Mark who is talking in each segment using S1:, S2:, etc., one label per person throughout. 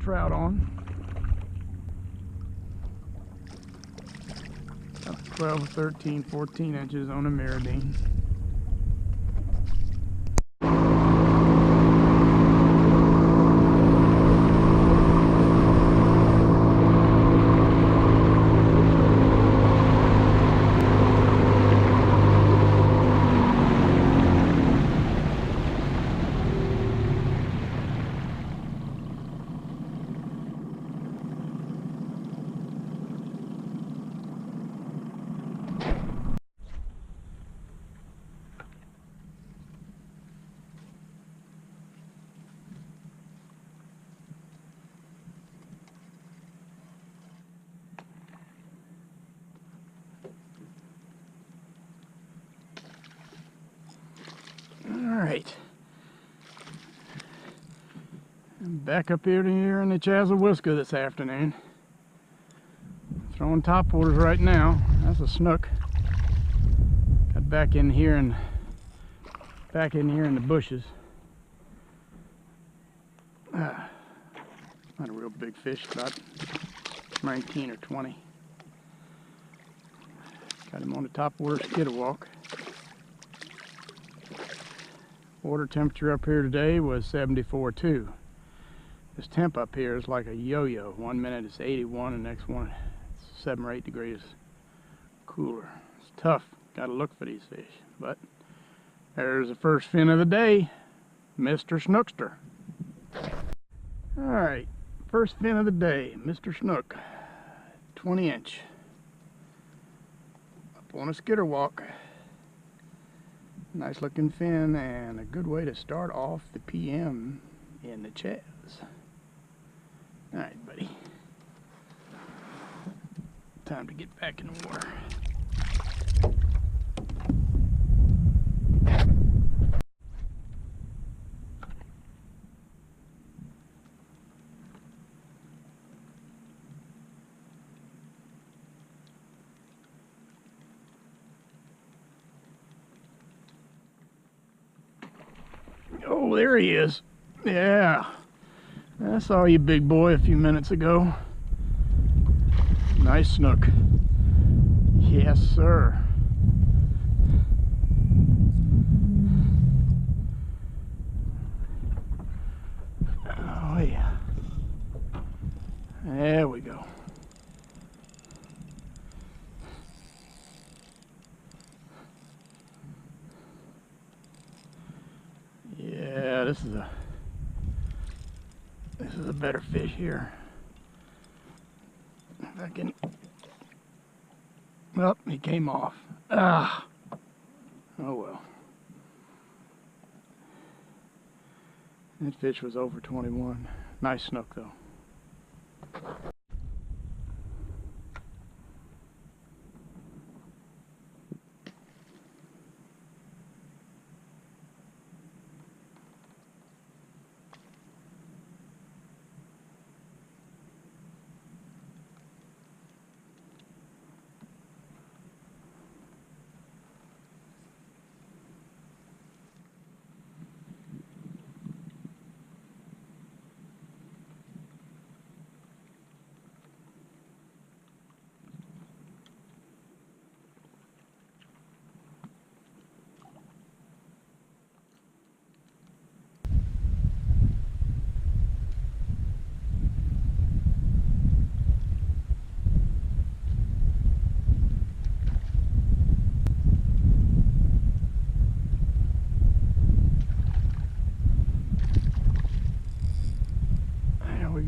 S1: trout on. About 12, 13, 14 inches on a Meridine. Alright, I'm back up here in the Chassahowitzka this afternoon. Throwing TopWaters right now. That's a Snook. Got back in here in the bushes. Not a real big fish, about 19 or 20. Got him on the TopWaters Skittish. Water temperature up here today was 74.2. This temp up here is like a yo-yo. 1 minute it's 81, the next one it's 7 or 8 degrees cooler. It's tough. Got to look for these fish. But there's the first fin of the day, Mr. Snookster. Alright, first fin of the day, Mr. Snook. 20 inch. Up on a Skittish. Nice looking fin and a good way to start off the PM in the Chazz. Alright, buddy. Time to get back in the water. Oh, there he is. Yeah. I saw you, big boy, a few minutes ago. Nice Snook. Yes, sir. Oh, yeah. There we go. Yeah, this is a better fish here. If I can. Oh, he came off. Ah. Oh well. That fish was over 21. Nice Snook though.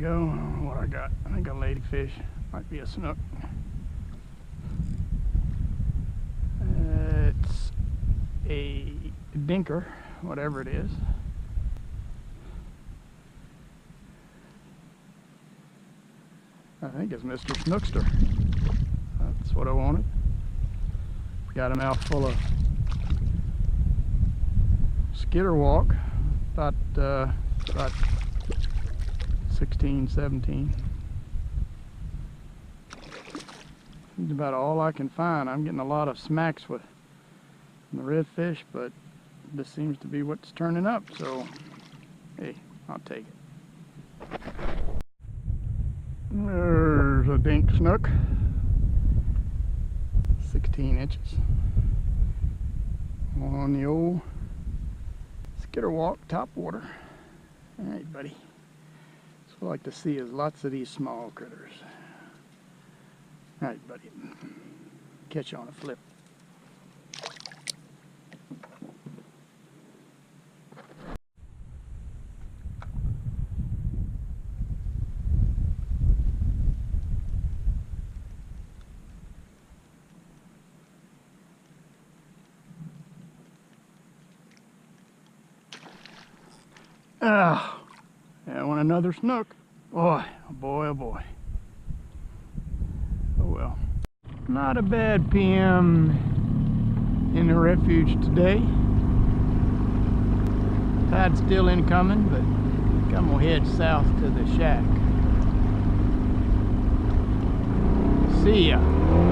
S1: Go. What I got? I think a ladyfish. Might be a Snook. It's a dinker, whatever it is. I think it's Mr. Snookster. That's what I wanted. Got a mouth full of Skittish. About 16, 17. That's about all I can find. I'm getting a lot of smacks with the redfish, but this seems to be what's turning up, so hey, I'll take it. There's a dink snook, 16 inches on the old Skittish top water. All right, buddy. So what I like to see is lots of these small critters. All right, buddy. Catch you on a flip. Ah, I want another snook. Boy, oh boy, oh boy. Oh well. Not a bad PM in the refuge today. Tide's still incoming, but I think I'm gonna head south to the shack. See ya.